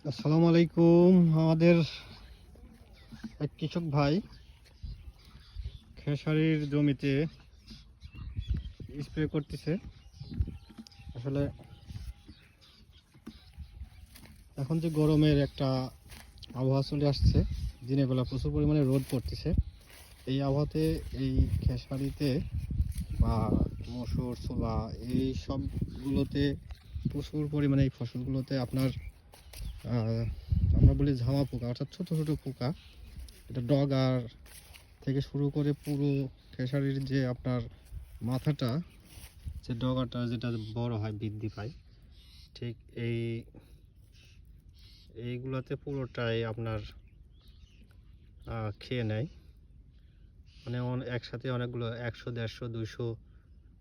আসসালামু আলাইকুম। আমাদের এক কৃষক ভাই খেসারির জমিতে স্প্রে করতেছে। আসলে এখন যে গরমের একটা আবহাওয়া চলে আসছে, দিনের বেলা প্রচুর পরিমাণে রোদ পড়তেছে। এই আবহাওয়াতে এই খেসারিতে বা মসুর, ছোলা এই সবগুলোতে প্রচুর পরিমাণে এই ফসলগুলোতে আপনার আমরা বলি ঝামা পোকা, অর্থাৎ ছোট ছোট পোকা, এটা ডগার থেকে শুরু করে পুরো খেসারির যে আপনার মাথাটা, যে ডগাটা যেটা বড় হয়, বৃদ্ধি পায়, ঠিক এইগুলোতে পুরোটাই আপনার খেয়ে নেয়। মানে একসাথে অনেকগুলো 100, 150, 200,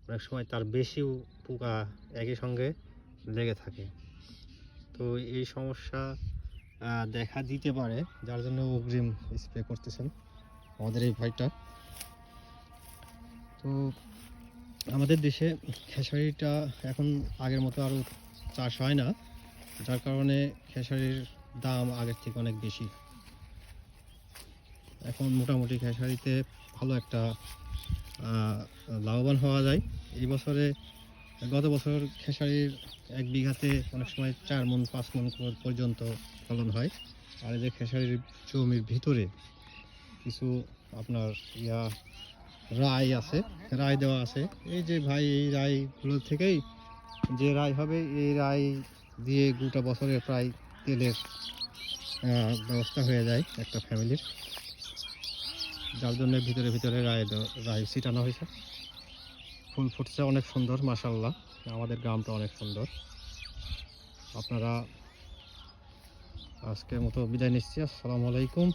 অনেক সময় তার বেশিও পোকা একই সঙ্গে লেগে থাকে। তো এই সমস্যা দেখা দিতে পারে, যার জন্য অগ্রিম স্প্রে করতেছেন আমাদের এই ভাইটা। তো আমাদের দেশে খেসারিটা এখন আগের মতো আরও চাষ হয় না, যার কারণে খেসারির দাম আগের থেকে অনেক বেশি। এখন মোটামুটি খেসারিতে ভালো একটা লাভবান হওয়া যায়। এই বছরে, গত বছর খেসারির 1 বিঘাতে অনেক সময় 4 মণ 5 মণ পর্যন্ত ফলন হয়। আর এই যে খেসারির জমির ভিতরে কিছু আপনার রাই আছে, রাই দেওয়া আছে। এই যে ভাই, এই রাইগুলো থেকেই যে রাই হবে, এই রাই দিয়ে গোটা বছরে প্রায় তেলের ব্যবস্থা হয়ে যায় একটা ফ্যামিলির, যার জন্য ভিতরে ভিতরে রাই ছিটানো হয়েছে। ফুল ফুটছে অনেক সুন্দর, মাশাআল্লাহ। আমাদের গ্রামটা অনেক সুন্দর। আপনারা আজকের মতো বিদায় নিচ্ছি। আসসালামু আলাইকুম।